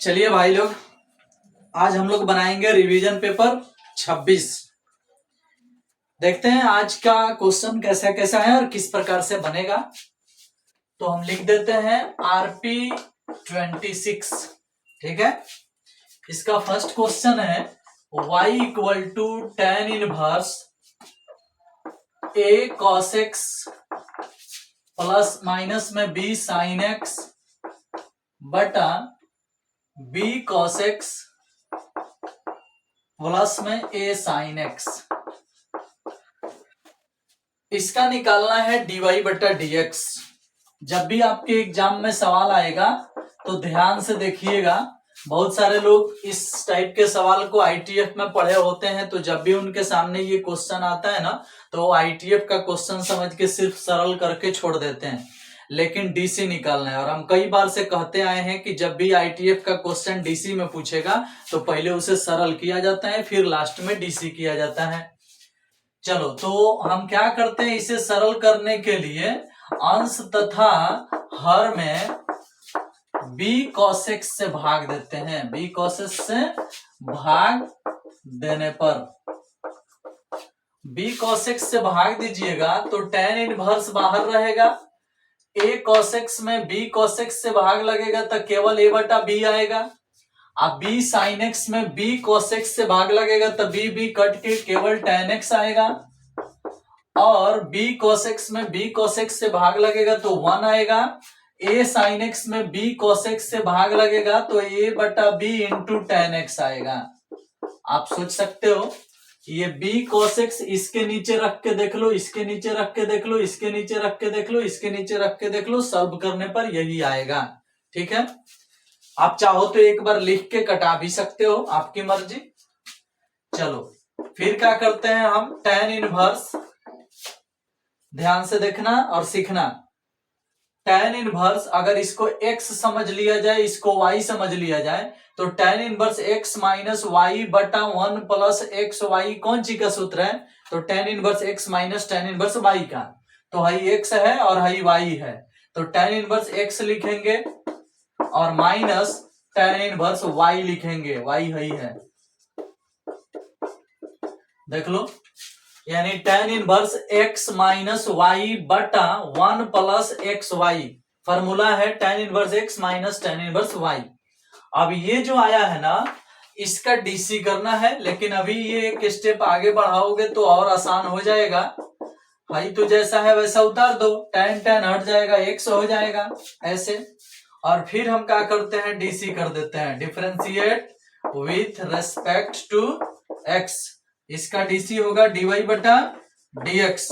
चलिए भाई लोग, आज हम लोग बनाएंगे रिवीजन पेपर 26। देखते हैं आज का क्वेश्चन कैसा कैसा है और किस प्रकार से बनेगा। तो हम लिख देते हैं RP 26। ठीक है। इसका फर्स्ट क्वेश्चन है y equal to tan inverse a cos x plus minus में b sin x बटा b cos x प्लस में a sin x। इसका निकालना है dy बटा dx। जब भी आपके एग्जाम में सवाल आएगा तो ध्यान से देखिएगा। बहुत सारे लोग इस टाइप के सवाल को ITF में पढ़े होते हैं, तो जब भी उनके सामने ये क्वेश्चन आता है ना तो ITF का क्वेश्चन समझ के सिर्फ सरल करके छोड़ देते हैं, लेकिन डीसी निकालना है। और हम कई बार से कहते आए हैं कि जब भी ITF का क्वेश्चन डीसी में पूछेगा तो पहले उसे सरल किया जाता है, फिर लास्ट में डीसी किया जाता है। चलो, तो हम क्या करते हैं, इसे सरल करने के लिए अंश तथा हर में b cos x से भाग देते हैं। b cos x से भाग देने पर b cos x से भाग दीजिएगा तो tan इनवर्स बाहर रहेगा। a cos x में b cos x से भाग लगेगा तो केवल a बटा b आएगा। अब b sin x में b cos x से भाग लगेगा तो b कट के केवल tan x आएगा। और b cos x में b cos x से भाग लगेगा तो 1 आएगा। a sin x में b cos x से भाग लगेगा तो a बटा b इंटू tan x आएगा। आप सोच सकते हो, ये b cos x इसके नीचे रख के देख लो, इसके नीचे रख के देख लो, इसके नीचे रख के देख लो, इसके नीचे रख के देख लो, सॉल्व करने पर यही आएगा। ठीक है। आप चाहो तो एक बार लिख के कटा भी सकते हो, आपकी मर्जी। चलो फिर क्या करते हैं हम, tan इनवर्स, ध्यान से देखना और सीखना। tan इनवर्स अगर इसको x समझ लिया जाए, इसको y समझ लिया जाए तो tan inverse x minus y बटा 1 प्लस एक्स वाई कौन सी का सूत्र है, तो tan inverse x minus tan inverse y का। तो हाई x है और हाई y है, तो tan इनवर्स x लिखेंगे और माइनस tan इनवर्स y लिखेंगे। y हाई है, देख लो, यानी tan inverse x minus y बटा 1 प्लस एक्स वाई। फॉर्मूला है tan inverse x minus tan inverse y। अब ये जो आया है ना, इसका डीसी करना है, लेकिन अभी ये एक स्टेप आगे बढ़ाओगे तो और आसान हो जाएगा। भाई तो जैसा है वैसा उतार दो, tan हट जाएगा, x हो जाएगा ऐसे। और फिर हम क्या करते हैं, डीसी कर देते हैं, differentiate with respect to x। इसका डीसी होगा dy बटा dx,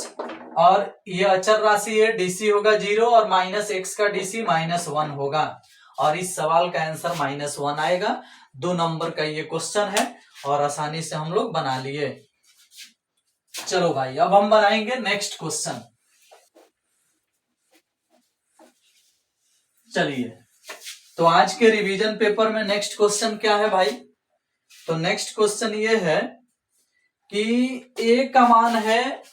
और ये अचर राशि है, डीसी होगा 0 और माइनस x का डीसी -1 होगा। और इस सवाल का आंसर -1 आएगा। 2 नंबर का ये क्वेश्चन है और आसानी से हम लोग बना लिए। चलो भाई, अब हम बनाएंगे नेक्स्ट क्वेश्चन। चलिए, तो आज के रिवीजन पेपर में नेक्स्ट क्वेश्चन क्या है भाई, तो नेक्स्ट क्वेश्चन ये है कि a का मान है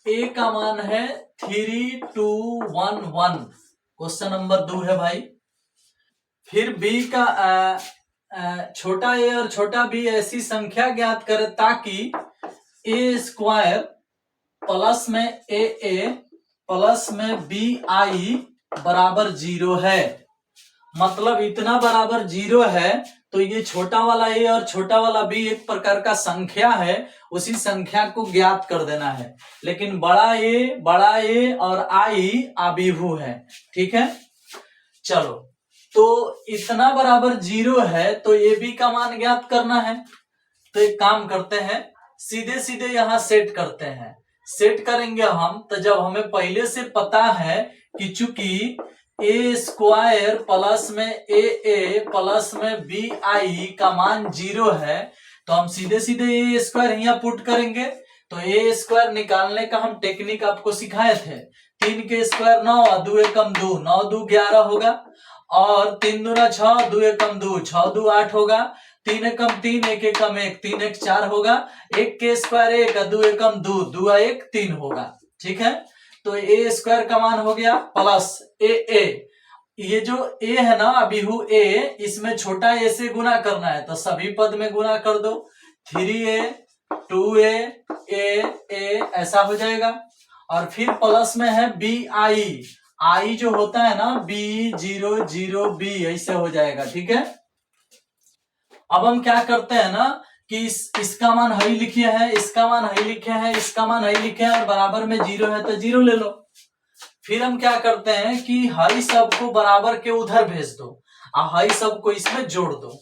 3211। क्वेश्चन नंबर 2 है भाई। फिर b का छोटा a और छोटा b ऐसी संख्या ज्ञात करे ताकि a स्क्वायर प्लस में a प्लस में bi बराबर 0 है। मतलब इतना बराबर 0 है तो ये छोटा वाला a और छोटा वाला b एक प्रकार का संख्या है, उसी संख्या को ज्ञात कर देना है। लेकिन बड़ा a और i आबिहू है। ठीक है। चलो, तो इतना बराबर 0 है तो a b का मान ज्ञात करना है। तो एक काम करते हैं, सीधे सीधे यहां सेट करते हैं। सेट करेंगे हम तो जब हमें पहले से पता है कि चूंकि a स्क्वायर प्लस में a प्लस में bi का मान 0 है, तो हम सीधे सीधे a स्क्वायर यहाँ पुट करेंगे। तो a स्क्वायर निकालने का हम टेक्निक आपको सिखाए थे। 3 के स्क्वायर 9, 2 एकम 2, 9 2 11 होगा, और 3 दूना 6, 2 एकम 2, 6 2 8 होगा, 3 एकम 3, 1 एकम 1, 3 1 4 होगा, 1 के स्क्वायर 1, 2 एकम 2, 2 1 3 होगा। ठीक है। तो a स्क्वायर का मान हो गया प्लस a ये जो a है ना अभिहु a, इसमें छोटा a से गुना करना है तो सभी पद में गुना कर दो। 3a 2a a ऐसा हो जाएगा। और फिर प्लस में है bi, i जो होता है ना b00b ऐसे हो जाएगा। ठीक है, अब हम क्या करते हैं ना कि इसका मान हाई लिखे हैं, इसका मान हाई लिखे हैं, इसका मान हाई लिखे हैं और बराबर में 0 है तो 0 ले लो। फिर हम क्या करते हैं कि हाई सब को बराबर के उधर भेज दो और हाई सब को इसमें जोड़ दो।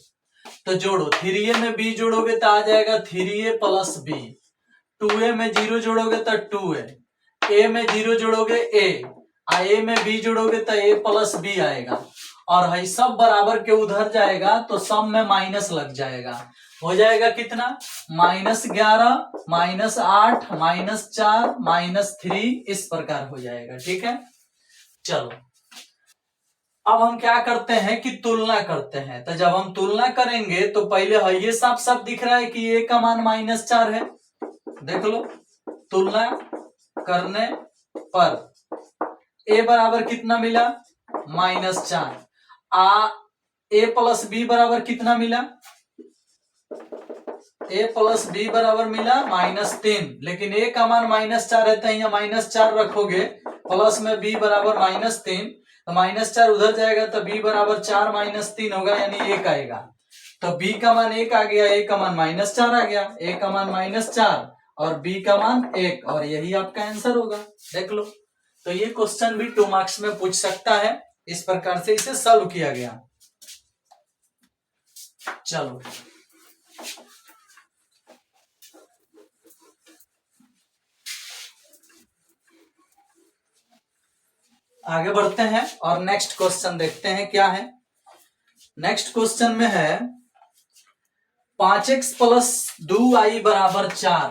तो जोड़ो, 3a में b जोड़ोगे तो आ जाएगा 3a प्लस b, 2a में 0 जोड़ोगे तो 2a, a में 0 जोड़ोगे a में b जोड़ोगे तो a प्लस b आएगा और हाई सब बराबर के उधर जाएगा तो सब में माइनस लग जाएगा। हो जाएगा कितना, -11 -8 -4 -3 इस प्रकार हो जाएगा। ठीक है, चलो अब हम क्या करते हैं कि तुलना करते हैं। तो जब हम तुलना करेंगे तो पहले ये साफ साफ दिख रहा है कि a का मान -4 है। देख लो, तुलना करने पर a बराबर कितना मिला, -4। a प्लस b बराबर कितना मिला, a प्लस b बराबर मिला -3, लेकिन a का मान -4 है तो यहाँ -4 रखोगे, प्लस में b बराबर -3 तो -4 उधर जाएगा तो b बराबर 4 -3 होगा यानी 1 आएगा। तो b का मान 1 आ गया, a का मान -4 आ गया, a का मान -4 और b का मान 1 और यही आपका आंसर होगा। देख लो, तो ये क्वेश्चन भी 2 मार्क्स में पूछ सकता है। इस प्रकार से इसे सॉल्व किया गया। चलो आगे बढ़ते हैं और नेक्स्ट क्वेश्चन देखते हैं क्या है। नेक्स्ट क्वेश्चन में है 5x प्लस 2y बराबर 4,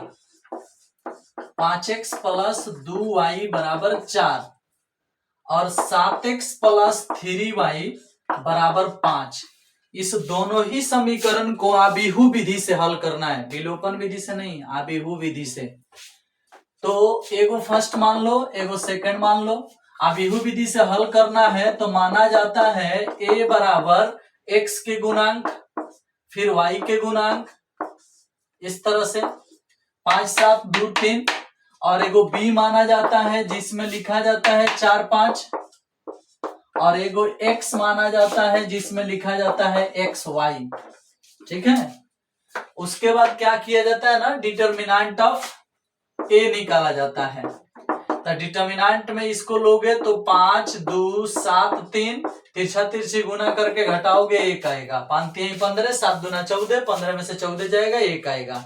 5x प्लस 2y बराबर 4 और 7x प्लस 3y बराबर 5। इस दोनों ही समीकरण को आबिहू विधि से हल करना है, विलोपन विधि से नहीं, आबिहू विधि से। तो एगो फर्स्ट मान लो, एगो सेकंड मान लो। आबिहू विधि से हल करना है तो माना जाता है a बराबर x के गुणांक फिर y के गुणांक, इस तरह से 5 7 2 3, और एगो b माना जाता है जिसमें लिखा जाता है 4 5, और एगो x माना जाता है जिसमें लिखा जाता है x y। ठीक है, उसके बाद क्या किया जाता है ना, डिटर्मिनेंट ऑफ a निकाला जाता है। तो डिटर्मिनेंट में इसको लोगे तो 5 2 7 3, तिरछा तिरछी गुना करके घटाओगे 1 आएगा, 5 3 15, 7 दूना 14, 15 में से 14 जाएगा 1 आएगा।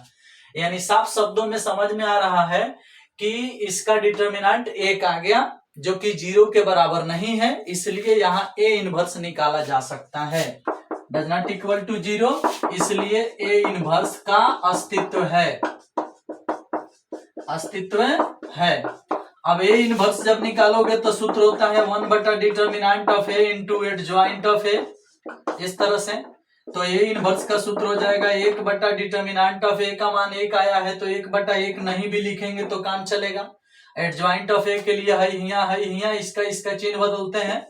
यानी साफ शब्दों में समझ में आ रहा है कि इसका डिटर्मिनेंट 1 आ गया जो कि 0 के बराबर नहीं है, इसलिए यहाँ a इनवर्स निकाला जा सकता है। डज नॉट इक्वल टू 0, इसलिए a इनवर्स का अस्तित्व है, अस्तित्व है। अब a इनवर्स जब निकालोगे तो सूत्र होता है 1 बटा determinant of a into adjoint of a, इस तरह से। तो a इनवर्स का सूत्र हो जाएगा 1 बटा डिटर्मिनेंट ऑफ a का मान 1 आया है तो 1 बटा 1 नहीं भी लिखेंगे तो काम चलेगा। एडजॉइंट ऑफ a के लिए है हिया, इसका चिन्ह बदलते हैं,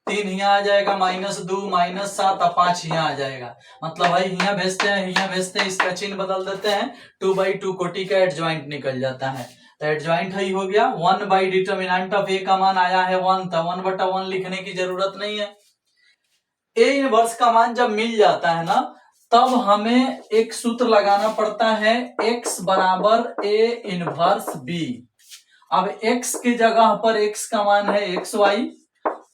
3 हिया आ जाएगा, -2 -7 और 5 हिया आ जाएगा। मतलब है हिया भेजते हैं, इसका चिन्ह बदल देते हैं, 2/2 कोटि का एडजॉइंट निकल जाता है। तो एडजॉइंट ही हो गया 1 बाई डिटर्मिनेंट ऑफ a का मान आया है 1, तो 1 बटा 1 लिखने की जरूरत नहीं है। a इनवर्स का मान जब मिल जाता है ना तब हमें एक सूत्र लगाना पड़ता है, x बराबर a इनवर्स b। अब x के जगह पर x का मान है xy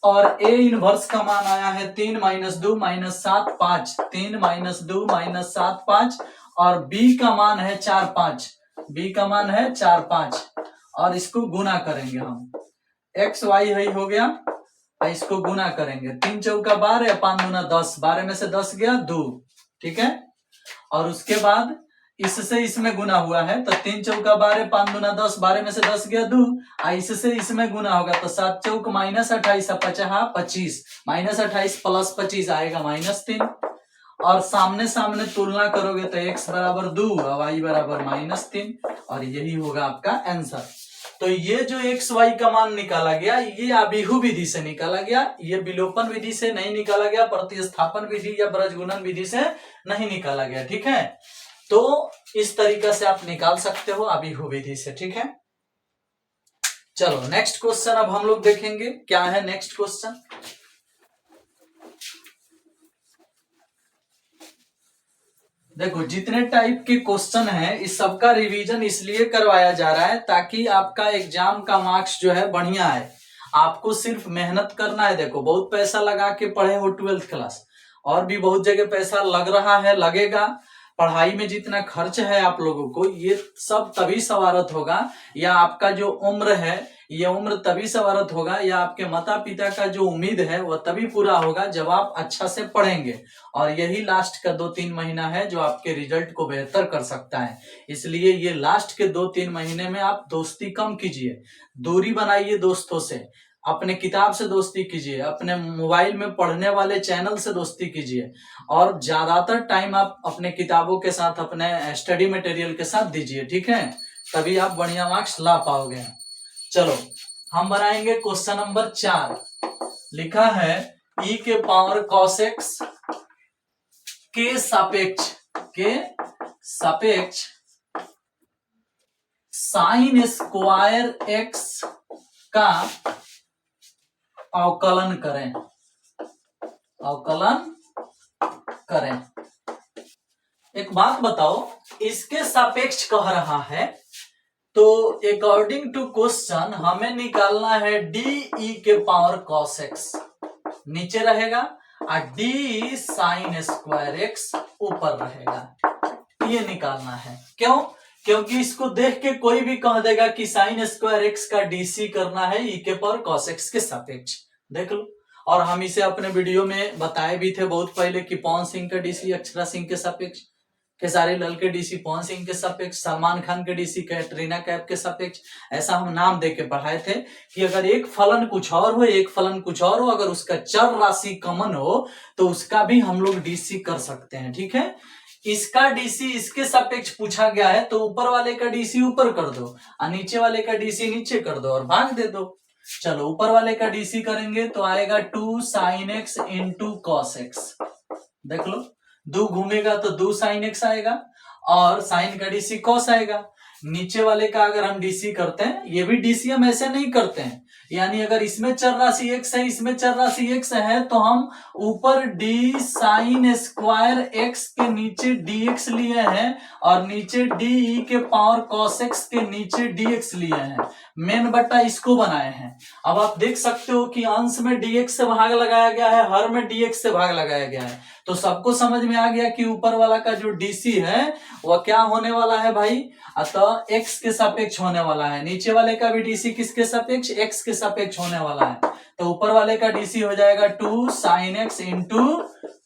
और a इनवर्स का मान आया है 3 - 2 - 7 5, 3 - 2 - 7 5, और b का मान है 4 5, b का मान है 4 5, और इसको गुना करेंगे हम, x y है हो गया, इसको गुना करेंगे, 3 चौका 12, 5 दूना 10, 12 में से 10 गया 2। ठीक है, और उसके बाद इससे इसमें गुना हुआ है तो 3 चौका 12, 5 दूना 10, 12 में से 10 गया 2, इससे इसमें गुना होगा तो 7 चौक -28 25, -28 प्लस 25 आएगा -3, और सामने सामने तुलना करोगे तो x बराबर 2 और y बराबर -3, और यही होगा आपका आंसर। तो ये जो एक्स वाई का मान निकाला गया ये अभिहु विधि से निकाला गया, ये विलोपन विधि से नहीं निकाला गया, प्रतिस्थापन विधि या ब्रजगुणन विधि से नहीं निकाला गया। ठीक है, तो इस तरीका से आप निकाल सकते हो अभिहु विधि से। ठीक है, चलो नेक्स्ट क्वेश्चन अब हम लोग देखेंगे क्या है नेक्स्ट क्वेश्चन। देखो जितने टाइप के क्वेश्चन है इस सबका रिवीजन इसलिए करवाया जा रहा है ताकि आपका एग्जाम का मार्क्स जो है बढ़िया है। आपको सिर्फ मेहनत करना है। देखो बहुत पैसा लगा के पढ़े हो 12th क्लास, और भी बहुत जगह पैसा लग रहा है, लगेगा। पढ़ाई में जितना खर्च है आप लोगों को ये सब तभी सवारत होगा, या आपका जो उम्र है ये उम्र तभी सवारत होगा, या आपके माता पिता का जो उम्मीद है वह तभी पूरा होगा जब आप अच्छा से पढ़ेंगे। और यही लास्ट का 2-3 महीना है जो आपके रिजल्ट को बेहतर कर सकता है। इसलिए ये लास्ट के 2-3 महीने में आप दोस्ती कम कीजिए, दूरी बनाइए दोस्तों से, अपने किताब से दोस्ती कीजिए, अपने मोबाइल में पढ़ने वाले चैनल से दोस्ती कीजिए, और ज्यादातर टाइम आप अपने किताबों के साथ, अपने स्टडी मटेरियल के साथ दीजिए। ठीक है, तभी आप बढ़िया मार्क्स ला पाओगे। चलो हम बनाएंगे क्वेश्चन नंबर 4। लिखा है e के पावर cos x के सापेक्ष साइन स्क्वायर x का अवकलन करें। एक बात बताओ, इसके सापेक्ष कह रहा है तो अकॉर्डिंग टू क्वेश्चन हमें निकालना है डी के पावर cos x नीचे रहेगा और डी साइन स्क्वायर x ऊपर रहेगा। ये निकालना है। क्यों? क्योंकि इसको देख के कोई भी कह देगा कि साइन स्क्वायर x का डीसी करना है e के पावर cos x के सापेक्ष। देख लो, और हम इसे अपने वीडियो में बताए भी थे बहुत पहले कि पवन सिंह का डीसी अक्षरा सिंह के सापेक्ष, खेसारी लाल के डीसी पवन सिंह के सापेक्ष, सलमान खान के डीसी कैटरीना कैफ के सापेक्ष। ऐसा हम नाम देके पढ़ाए थे कि अगर एक फलन कुछ और हो, एक फलन कुछ और हो, अगर उसका चर राशि कॉमन हो तो उसका भी हम लोग डीसी कर सकते हैं। ठीक है, इसका डीसी इसके सापेक्ष पूछा गया है तो ऊपर वाले का डीसी ऊपर कर दो और नीचे वाले का डीसी नीचे कर दो और भाग दे दो। चलो ऊपर वाले का डीसी करेंगे तो आएगा 2 sin x into cos x। देख लो, 2 घूमेगा तो 2 sin x आएगा और साइन का डीसी cos आएगा। नीचे वाले का अगर हम डीसी करते हैं, ये भी डीसी हम ऐसे नहीं करते हैं, यानी अगर इसमें चर राशि x है, इसमें चर राशि x है तो हम ऊपर डी साइन स्क्वायर x के नीचे dx लिए हैं और नीचे डी के पावर cos x के नीचे dx लिए हैं। मेन बट्टा इसको बनाए हैं। अब आप देख सकते हो कि अंश में dx से भाग लगाया गया है, हर में dx से भाग लगाया गया है, तो सबको समझ में आ गया कि ऊपर वाला का जो डीसी है वह क्या होने वाला है भाई, अतः x के सापेक्ष होने वाला है। नीचे वाले का भी डीसी किसके सापेक्ष, x के सापेक्ष होने वाला है, तो ऊपर वाले का डीसी हो जाएगा 2 sin x into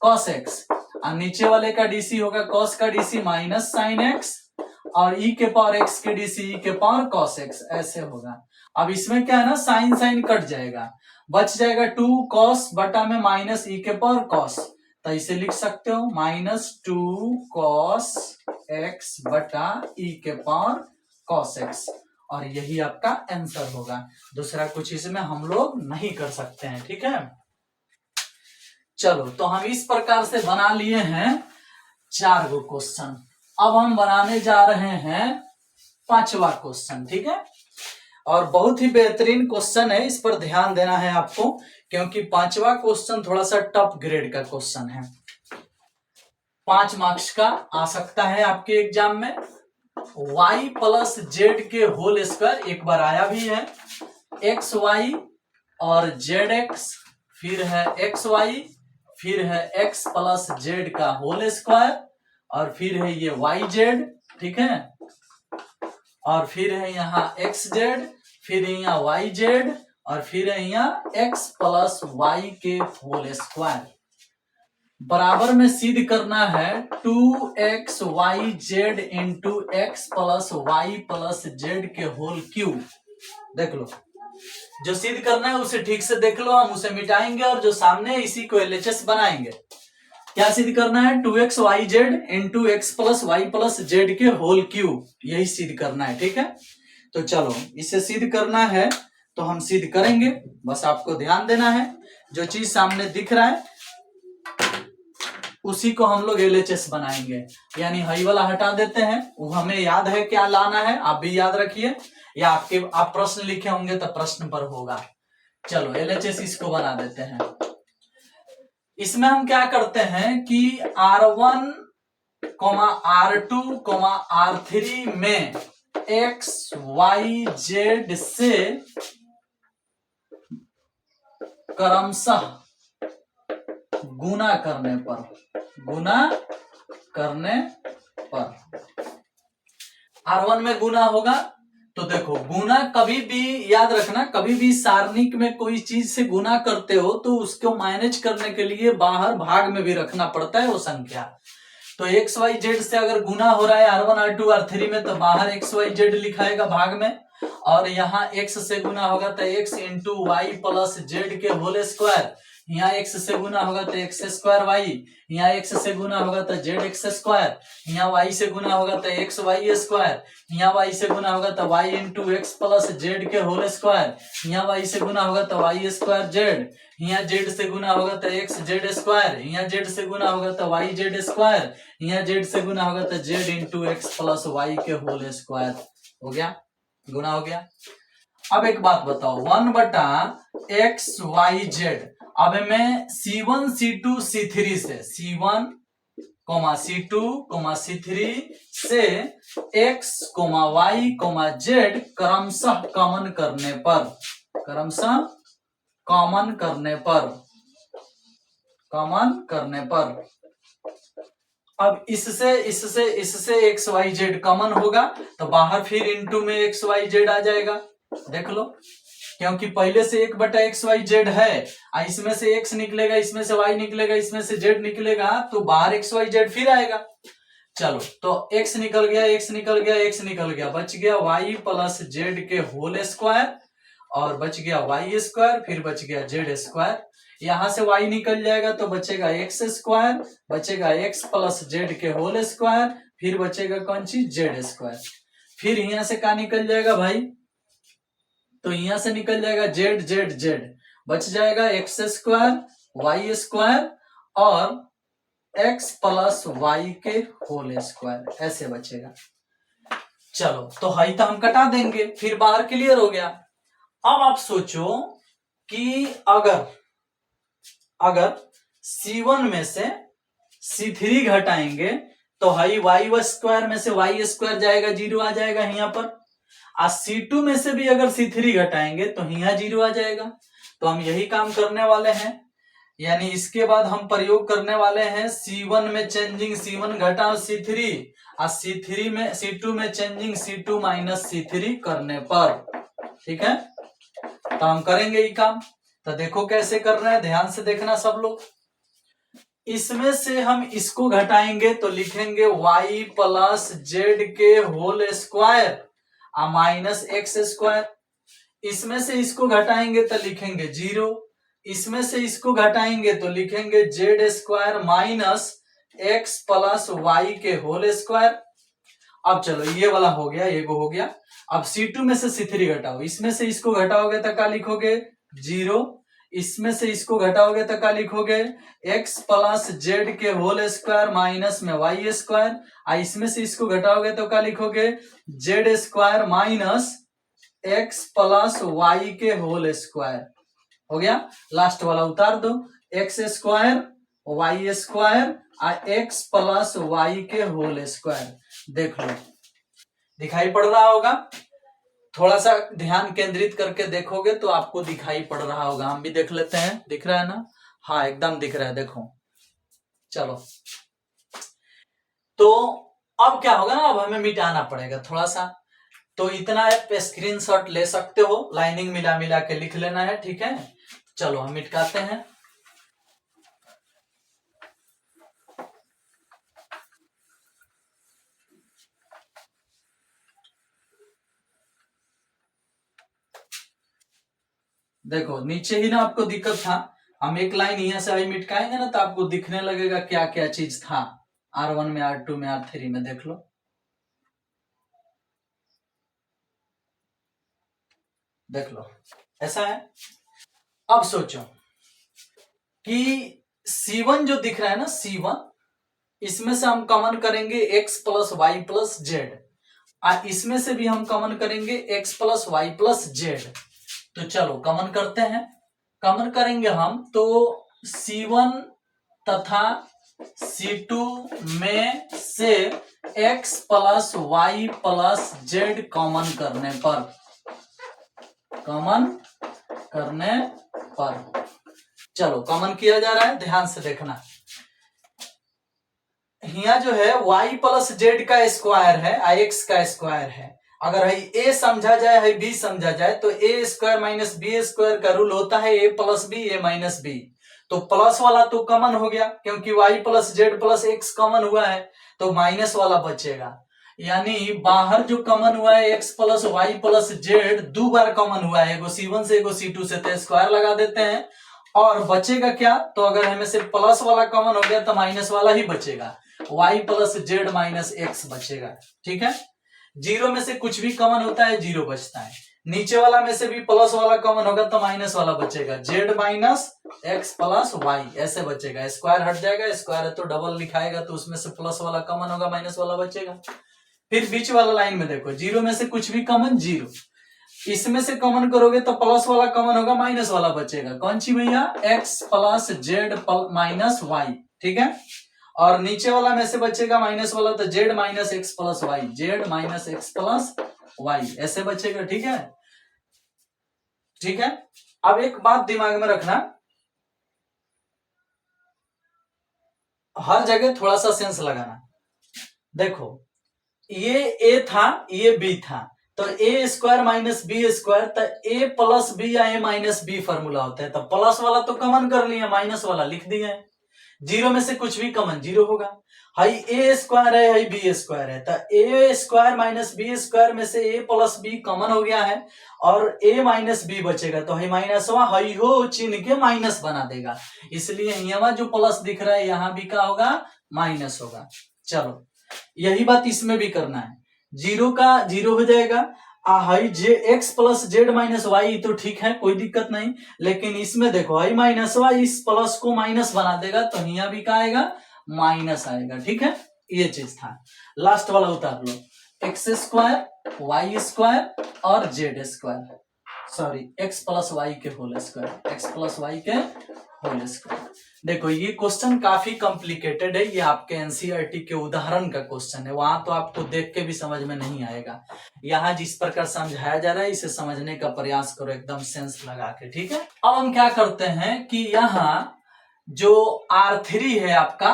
cos x और नीचे वाले का डीसी होगा cos का डीसी माइनस sin x और e के पावर x के डीसी e के पावर cos x, ऐसे होगा। अब इसमें क्या है ना, साइन साइन कट जाएगा, बच जाएगा 2 cos बटा में माइनस e के पावर cos, तो इसे लिख सकते हो -2 cos x बटा e के पावर cos x, और यही आपका आंसर होगा। दूसरा कुछ इसमें हम लोग नहीं कर सकते हैं। ठीक है, चलो तो हम इस प्रकार से बना लिए हैं 4 गो क्वेश्चन। अब हम बनाने जा रहे हैं 5वां क्वेश्चन। ठीक है, और बहुत ही बेहतरीन क्वेश्चन है, इस पर ध्यान देना है आपको, क्योंकि 5वां क्वेश्चन थोड़ा सा टफ ग्रेड का क्वेश्चन है। 5 मार्क्स का आ सकता है आपके एग्जाम में। y प्लस जेड के होल स्क्वायर, एक बार आया भी है, एक्स वाई और जेड एक्स, फिर है एक्स वाई, फिर है एक्स प्लस जेड का होल स्क्वायर, और फिर है ये वाई जेड। ठीक है, और फिर है यहाँ एक्स जेड, फिर है यहाँ वाई जेड, और फिर है यहाँ एक्स प्लस वाई के होल स्क्वायर। बराबर में सिद्ध करना है 2xyz into x plus y plus z के होल क्यूब। देख लो, जो सिद्ध करना है उसे ठीक से देख लो, हम उसे मिटाएंगे और जो सामने है इसी को एलएचएस बनाएंगे। क्या सिद्ध करना है, 2xyz into x plus y plus z के होल क्यूब, यही सिद्ध करना है। ठीक है, तो चलो इसे सिद्ध करना है तो हम सिद्ध करेंगे, बस आपको ध्यान देना है। जो चीज सामने दिख रहा है उसी को हम लोग LHS बनाएंगे, यानी हई वाला हटा देते हैं। वो हमें याद है क्या लाना है, आप भी याद रखिए, या आप प्रश्न लिखे होंगे तो प्रश्न पर होगा। चलो LHS इसको बना देते हैं। इसमें हम क्या करते हैं कि R1, R2, R3 में X, Y, Z से क्रमशः गुना करने पर R1 में गुना होगा। तो देखो गुना कभी भी याद रखना, कभी भी सारणिक में कोई चीज से गुना करते हो तो उसको मैनेज करने के लिए बाहर भाग में भी रखना पड़ता है वो संख्या। तो एक्स वाई जेड से अगर गुना हो रहा है R1, R2, R3 में तो बाहर एक्स वाई जेड लिखाएगा भाग में, और यहाँ x से गुना होगा तो x into y plus z के होल स्क्वायर। यहाँ x से गुना होगा तो एक्स स्क्वायर वाई, यहाँ x से गुना होगा तो जेड एक्स स्क्वायर, यहाँ y से गुना होगा तो एक्स वाई स्क्वायर, यहाँ y से गुना होगा तो y into x plus z के होल स्क्वायर, यहाँ y से गुना होगा तो वाई स्क्वायर जेड, यहाँ z से गुना होगा तो एक्स जेड स्क्वायर, यहाँ z से गुना होगा तो वाई जेड स्क्वायर, यहाँ z से गुना होगा तो z into x plus y के होल स्क्वायर। हो गया, गुना हो गया। अब एक बात बताओ, 1/xyz, अब मैं C1, C2, C3 से C1, C2, C3 से x, y, z क्रमशः कॉमन करने पर अब इससे एक्स वाई जेड कॉमन होगा तो बाहर फिर इंटू में एक्स वाई जेड आ जाएगा। देख लो, क्योंकि पहले से 1/xyz है, इसमें से x निकलेगा, इसमें से y निकलेगा, इसमें से z निकलेगा, तो बाहर xyz फिर आएगा। चलो तो x निकल गया, x निकल गया, x निकल गया, बच गया y प्लस जेड के होल स्क्वायर, और बच गया वाई स्क्वायर, फिर बच गया जेड स्क्वायर। यहां से y निकल जाएगा तो बचेगा एक्स स्क्वायर, बचेगा x प्लस जेड के होल स्क्वायर, फिर बचेगा कौन सी जेड स्क्वायर। फिर यहां से क्या निकल जाएगा भाई, तो यहां से निकल जाएगा जेड जेड जेड, बच जाएगा एक्स स्क्वायर वाई स्क्वायर और एक्स प्लस वाई के होल स्क्वायर, ऐसे बचेगा। चलो तो हाई तो हम कटा देंगे, फिर बाहर क्लियर हो गया। अब आप सोचो कि अगर C1 में से C3 घटाएंगे तो हाई वाई स्क्वायर में से वाई स्क्वायर जाएगा, 0 आ जाएगा यहाँ पर। C2 में से भी अगर C3 घटाएंगे तो यहाँ 0 आ जाएगा। तो हम यही काम करने वाले हैं, यानी इसके बाद हम प्रयोग करने वाले हैं C1 में चेंजिंग C1 घटाओ C3, और C2 में चेंजिंग C2 माइनस C3 करने पर। ठीक है, तो हम करेंगे ये काम। तो देखो कैसे कर रहे हैं, ध्यान से देखना सब लोग। इसमें से हम इसको घटाएंगे तो लिखेंगे y प्लस जेड के whole square minus x square. इसमें से इसको घटाएंगे तो लिखेंगे 0, इसमें से इसको घटाएंगे तो लिखेंगे z square minus x plus y के होल स्क्वायर। अब चलो ये वाला हो गया, ये हो गया। अब C2 में से C3 घटाओ, इसमें से इसको घटाओगे तो क्या लिखोगे 0, इसमें से इसको घटाओगे तो क्या लिखोगे x प्लस जेड के होल स्क्वायर माइनस में वाई स्क्वायर, इसमें से इसको घटाओगे तो क्या लिखोगे z square minus x plus y के होल स्क्वायर। हो गया, लास्ट वाला उतार दो, x square y square x plus y के होल स्क्वायर। देख लो दिखाई पड़ रहा होगा, थोड़ा सा ध्यान केंद्रित करके देखोगे तो आपको दिखाई पड़ रहा होगा। हम भी देख लेते हैं, दिख रहा है ना, हाँ एकदम दिख रहा है, देखो। चलो तो अब क्या होगा ना, अब हमें मिटाना पड़ेगा थोड़ा सा, तो इतना आप स्क्रीनशॉट ले सकते हो, लाइनिंग मिला मिला के लिख लेना है। ठीक है, चलो हम मिटाते हैं। देखो नीचे ही ना आपको दिक्कत था, हम एक लाइन यहाँ से आई मिटकाएंगे ना तो आपको दिखने लगेगा क्या क्या चीज था R1 में, R2 में, R3 में। देख लो देख लो ऐसा है। अब सोचो कि C1 जो दिख रहा है ना C1, इसमें से हम कॉमन करेंगे x plus y plus z, और इसमें से भी हम कॉमन करेंगे x plus y plus z. तो चलो कॉमन करते हैं। कॉमन करेंगे हम तो C1 तथा C2 में से x plus y plus z common करने पर चलो कॉमन किया जा रहा है, ध्यान से देखना। यहाँ जो है y प्लस जेड का स्क्वायर है, x का स्क्वायर है। अगर है a समझा जाए है b समझा जाए तो a square minus b square का रूल होता है a plus b a minus b. तो प्लस वाला तो कॉमन हो गया क्योंकि y plus z plus x common हुआ है, तो माइनस वाला बचेगा। यानी बाहर जो कॉमन हुआ है x plus y plus z दो बार कॉमन हुआ है, एगो C1 से एगो C2 से, तो स्क्वायर लगा देते हैं और बचेगा क्या, तो अगर हमें से प्लस वाला कॉमन हो गया तो माइनस वाला ही बचेगा, y plus z minus x बचेगा। ठीक है, जीरो में से कुछ भी कॉमन होता है जीरो बचता है, नीचे वाला में से भी प्लस वाला कॉमन होगा तो माइनस वाला बचेगा, z minus x plus y ऐसे बचेगा। स्क्वायर हट जाएगा, स्क्वायर है तो डबल लिखाएगा तो उसमें से प्लस वाला कॉमन होगा माइनस वाला बचेगा। फिर बीच वाला लाइन में देखो, जीरो में से कुछ भी कॉमन जीरो, इसमें से कॉमन करोगे तो प्लस वाला कॉमन होगा माइनस वाला बचेगा। कौन सी भैया, x plus z minus y. ठीक है, और नीचे वाला में से बचेगा माइनस वाला तो z minus x plus y, z minus x plus y ऐसे बचेगा। ठीक है, ठीक है। अब एक बात दिमाग में रखना, हर जगह थोड़ा सा सेंस लगाना। देखो ये ए था ये बी था, तो ए स्क्वायर माइनस बी स्क्वायर, तो ए प्लस बी या ए माइनस बी फॉर्मूला होता है। तो प्लस वाला तो कॉमन कर लिया, माइनस वाला लिख दिया है। जीरो में से कुछ भी कॉमन जीरो होगा। हाई ए स्क्वायर है हाई बी स्क्वायर है, तो ए स्क्वायर माइनस बी स्क्वायर में से ए प्लस बी कॉमन हो गया है और ए माइनस बी बचेगा, तो हाई माइनस हाई हो चिन्ह के माइनस बना देगा, इसलिए यहाँ जो प्लस दिख रहा है यहाँ भी क्या होगा, माइनस होगा। चलो यही बात इसमें भी करना है, जीरो का जीरो हो जाएगा, हाई j x plus z minus y तो ठीक है कोई दिक्कत नहीं, लेकिन इसमें देखो हाई माइनस वाई इस प्लस को माइनस बना देगा तो यहाँ भी क्या आएगा, माइनस आएगा। ठीक है, ये चीज था। लास्ट वाला उतार लो, एक्स स्क्वायर वाई स्क्वायर और z square, sorry x plus y के whole square, x plus y के होल स्क्वायर। देखो ये क्वेश्चन काफी कॉम्प्लिकेटेड है, ये आपके एनसीईआरटी के उदाहरण का क्वेश्चन है, वहां तो आपको देख के भी समझ में नहीं आएगा। यहाँ जिस प्रकार समझाया जा रहा है इसे समझने का प्रयास करो एकदम सेंस लगा के। ठीक है, अब हम क्या करते हैं कि यहाँ जो R3 है आपका,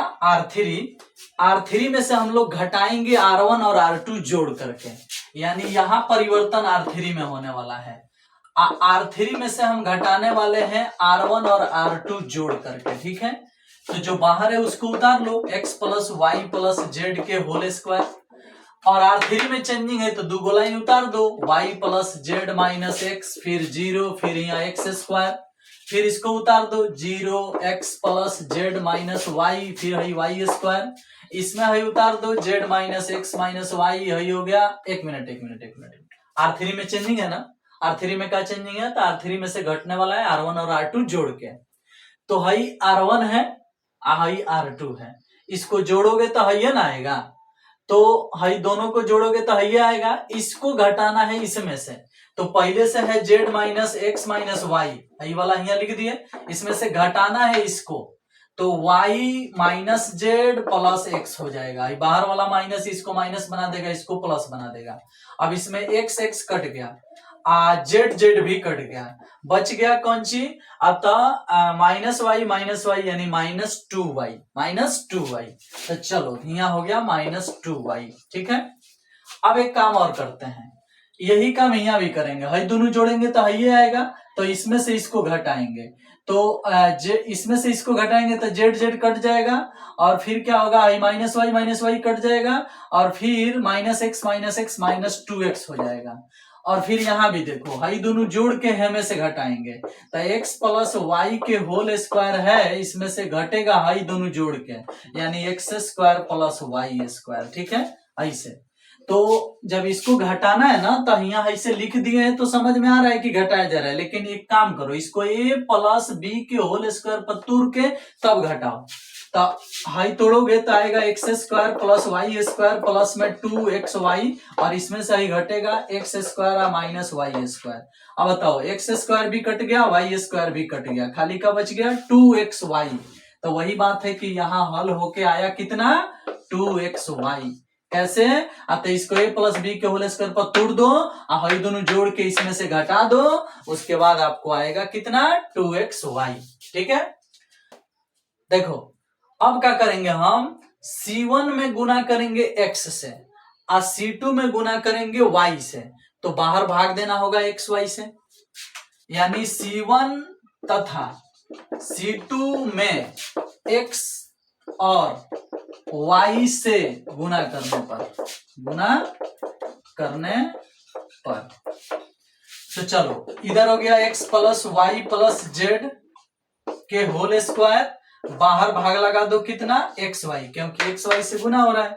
R3 में से हम लोग घटाएंगे R1 और R2 जोड़ करके, यानी यहाँ परिवर्तन R3 में होने वाला है। R3 में से हम घटाने वाले हैं R1 और R2 जोड़ करके। ठीक है, तो जो बाहर है उसको उतार लो, x plus y plus z के होल स्क्वायर, और R3 में चेंजिंग है तो दो लाइन उतार दो, y plus z minus x, फिर जीरो, फिर यहाँ एक्स स्क्वायर, फिर इसको उतार दो, zero x plus z minus y, फिर है वाई स्क्वायर, इसमें है उतार दो z minus x minus y, है हो गया। एक मिनट R3 में चेंजिंग है ना, R3 में क्या चेंजिंग है, तो R3 में से घटने वाला है R1 और R2 जोड़ के, तो हाई R1 है हाई R2 है, इसको जोड़ोगे तो है ना आएगा, तो हाई दोनों को जोड़ोगे तो है आएगा, इसको घटाना है इसमें से, तो पहले से है z minus x minus y, यही वाला यहाँ लिख दिए, इसमें से घटाना है इसको, तो y minus Z plus x हो जाएगा, बाहर वाला माइनस इसको माइनस बना देगा, इसको प्लस बना देगा। अब इसमें एक्स एक्स कट गया, जेड जेड भी कट गया, बच गया कौन सी, अतः माइनस वाई यानी माइनस टू वाई, तो चलो यहाँ हो गया माइनस टू वाई। ठीक है, अब एक काम और करते हैं, यही काम यहाँ भी करेंगे, हई दोनों जोड़ेंगे तो ये आएगा, तो इसमें से इसको घटाएंगे, तो इसमें से इसको घटाएंगे तो जेड जेड कट जाएगा, और फिर क्या होगा, आई माइनस वाई कट जाएगा, और फिर minus x minus two x हो जाएगा, और फिर यहाँ भी देखो हाई दोनों जोड़ के हमें से घटाएंगे, तो एक्स प्लस वाई के होल स्क्वायर है, इसमें से घटेगा हाई दोनों जोड़ के, यानी x square plus y square. ठीक है, ऐसे तो जब इसको घटाना है ना तो यहाँ ऐसे लिख दिए हैं तो समझ में आ रहा है कि घटाया जा रहा है, लेकिन एक काम करो, इसको a प्लस बी के होल स्क्वायर पर तुर के तब घटाओ। तो हाई तोड़ोगे तो आएगा x square plus y square plus में 2xy, और इसमें से ही घटेगा x square minus y square. अब बताओ, एक्स स्क्वायर भी कट गया, वाई स्क्वायर भी कट गया, खाली का बच गया 2xy। तो वही बात है कि यहाँ हल होके आया कितना, 2xy। कैसे, तो इसको a प्लस बी के होल स्क्वायर पर तोड़ दो, और दोनों जोड़ के इसमें से घटा दो, उसके बाद आपको आएगा कितना, 2xy। ठीक है, देखो अब क्या करेंगे हम, C1 में गुना करेंगे x से और C2 में गुना करेंगे y से, तो बाहर भाग देना होगा xy से, यानी C1 तथा C2 में x और y से गुना करने पर तो चलो इधर हो गया x plus y plus z के होल स्क्वायर, बाहर भाग लगा दो कितना, एक्स वाई, क्योंकि एक्स वाई से गुना हो रहा है।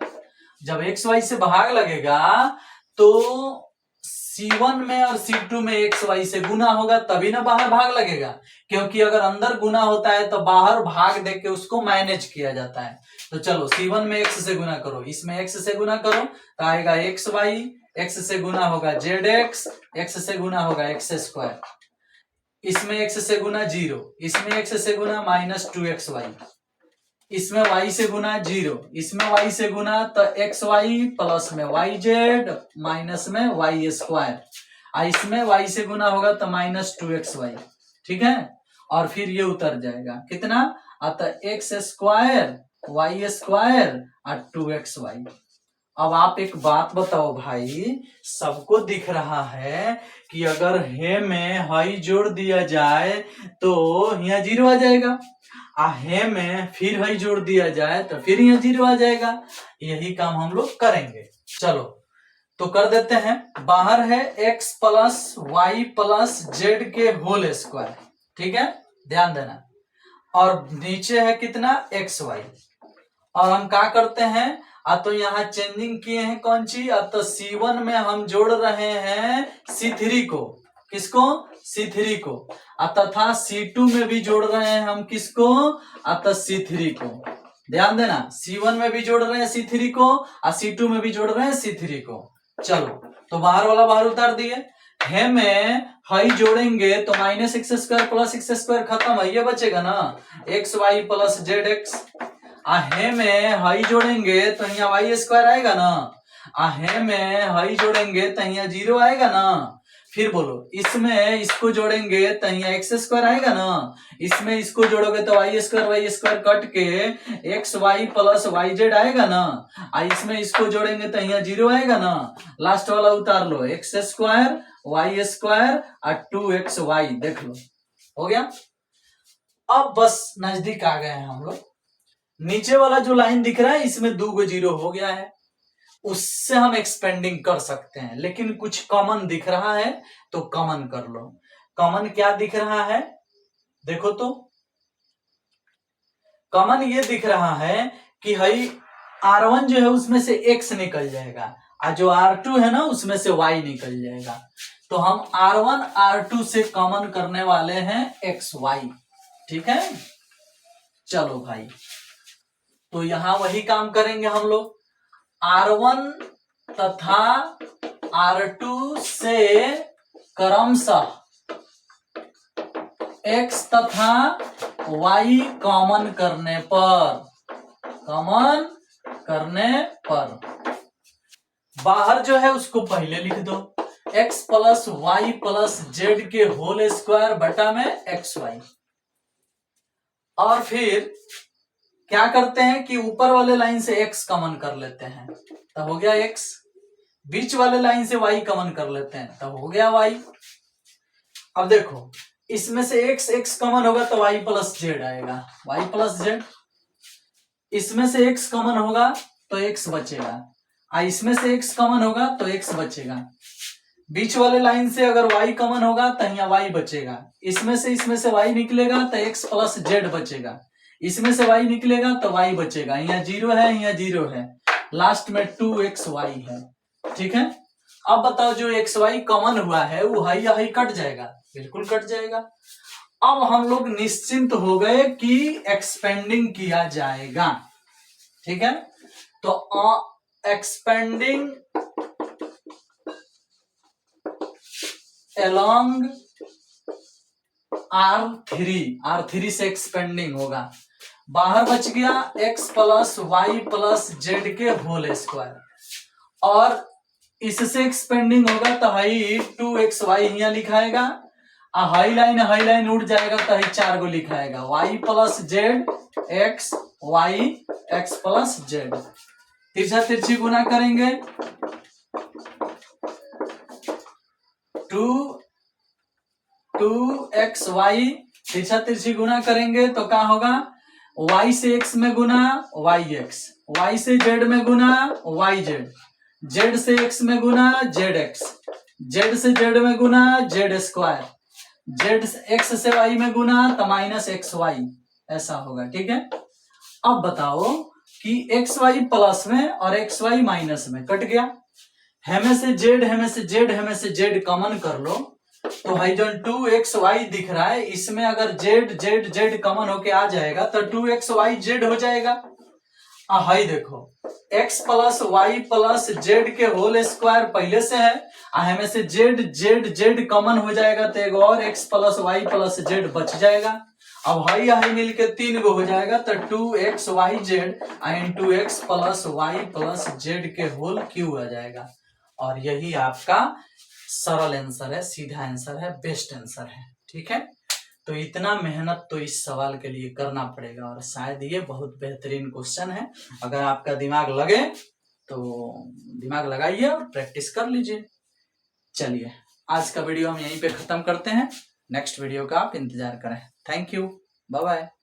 जब एक्स वाई से भाग लगेगा तो C1 में और C2 में एक्स वाई से गुना होगा तभी ना बाहर भाग लगेगा, क्योंकि अगर अंदर गुना होता है तो बाहर भाग देके उसको मैनेज किया जाता है। तो चलो C1 में x से गुना करो, इसमें x से गुना करो तो आएगा एक्स वाई, x से गुना होगा जेड एक्स, x से गुना होगा एक्स स्क्वायर, इसमें x से गुना 0, इसमें x से गुना माइनस 2xy, इसमें y से गुना 0, इसमें y से गुना तो xy प्लस में yz माइनस में y स्क्वायर, इसमें y से गुना होगा तो माइनस 2xy। ठीक है, और फिर ये उतर जाएगा कितना, अतः एक्स स्क्वायर वाई स्क्वायर और 2xy। अब आप एक बात बताओ भाई, सबको दिख रहा है कि अगर हे में हाई जोड़ दिया जाए तो यहाँ 0 आ जाएगा, हे में फिर हाई जोड़ दिया जाए तो फिर यहाँ 0 आ जाएगा। यही काम हम लोग करेंगे। चलो तो कर देते हैं। बाहर है x plus y plus z के होल स्क्वायर, ठीक है, ध्यान देना, और नीचे है कितना, एक्स वाई। और हम क्या करते हैं, तो यहाँ चेंजिंग किए हैं कौन सी, तो C1 में हम जोड़ रहे हैं C3 को, किसको, C3 को, तथा C2 में भी जोड़ रहे हैं हम किसको, तो C3 को। ध्यान देना, C1 में भी जोड़ रहे हैं C3 को और C2 में भी जोड़ रहे हैं C3 को। चलो तो बाहर वाला बाहर उतार दिए, है में हाई जोड़ेंगे तो minus x square plus x square खत्म है, ये बचेगा ना, x y plus z x. आहे में हाई जोड़ेंगे तो यहाँ वाई स्क्वायर आएगा ना, आहे में हाई जोड़ेंगे तो यहाँ 0 आएगा ना। फिर बोलो, इसमें इसको जोड़ेंगे तो यहाँ एक्स स्क्वायर आएगा ना, इसमें इसको जोड़ोगे तो वाई स्क्वायर कट के x y plus y z आएगा ना, इसमें इसको जोड़ेंगे तो यहाँ 0 आएगा ना। लास्ट वाला उतार लो, एक्स स्क्वायर वाई स्क्वायर और 2xy, देख लो हो गया। अब बस नजदीक आ गए हैं हम लोग। नीचे वाला जो लाइन दिख रहा है इसमें 2 गो 0 हो गया है, उससे हम एक्सपेंडिंग कर सकते हैं, लेकिन कुछ कॉमन दिख रहा है तो कॉमन कर लो। कॉमन क्या दिख रहा है, देखो तो, कॉमन ये दिख रहा है कि भाई R1 जो है उसमें से x निकल जाएगा, और जो R2 है ना उसमें से y निकल जाएगा। तो हम R1 R2 से कॉमन करने वाले हैं xy, ठीक है। चलो भाई, तो यहां वही काम करेंगे हम लोग, R1 तथा R2 से क्रमशः x तथा y कॉमन करने पर बाहर जो है उसको पहले लिख दो, x plus y plus z के होल स्क्वायर बटा में xy। और फिर क्या करते हैं कि ऊपर वाले लाइन से x कॉमन कर लेते हैं, तब हो गया x, बीच वाले लाइन से y कॉमन कर लेते हैं, तब हो गया y। अब देखो, इसमें से x कॉमन होगा तो y प्लस जेड आएगा, y प्लस जेड। इसमें से x कॉमन होगा तो x बचेगा, इसमें से x कॉमन होगा तो x बचेगा। बीच वाले लाइन से अगर y कॉमन होगा तो यहाँ y बचेगा, इसमें से y निकलेगा तो x प्लस जेड बचेगा, इसमें से y निकलेगा तो y बचेगा। यहाँ 0 है, यहाँ 0 है, लास्ट में 2xy है। ठीक है। अब बताओ जो एक्स वाई कॉमन हुआ है वो हाई हाई कट जाएगा, बिल्कुल कट जाएगा। अब हम लोग निश्चिंत हो गए कि एक्सपेंडिंग किया जाएगा, ठीक है। तो एक्सपेंडिंग अलोंग R3 से एक्सपेंडिंग होगा। बाहर बच गया x plus y plus z के होल स्क्वायर, और इससे एक्सपेंडिंग होगा तो हाई 2xy यहाँ लिखाएगा, हाई लाइन उड़ जाएगा तो हाई 4 को लिखाएगा, y plus z x y x plus z. तिरछा तिरछी गुना करेंगे 2xy, तिरछा तिरछी गुना करेंगे तो क्या होगा, y से x में गुना yx, y से z में गुना yz, z से x में गुना zx, z से z में गुना z स्क्वायर, z x से y में गुना तो माइनस xy, ऐसा होगा, ठीक है। अब बताओ कि xy प्लस में और xy माइनस में कट गया, हमें से z कॉमन कर लो, तो भाई जो 2xy दिख रहा है इसमें अगर z कॉमन होके आ जाएगा तो 2xyz हो जाएगा। हाई देखो x plus y plus z के होल स्क्वायर पहले से है, हमें से z कॉमन हो जाएगा तो एक और x plus y plus z बच जाएगा। अब हाई हाई मिलके 3 गो हो जाएगा तो 2xyz into x plus y plus z के होल क्यू आ जाएगा। और यही आपका सरल आंसर है, सीधा आंसर है, बेस्ट आंसर है, ठीक है। तो इतना मेहनत तो इस सवाल के लिए करना पड़ेगा, और शायद ये बहुत बेहतरीन क्वेश्चन है। अगर आपका दिमाग लगे तो दिमाग लगाइए और प्रैक्टिस कर लीजिए। चलिए आज का वीडियो हम यहीं पे खत्म करते हैं, नेक्स्ट वीडियो का आप इंतजार करें। Thank you, bye bye.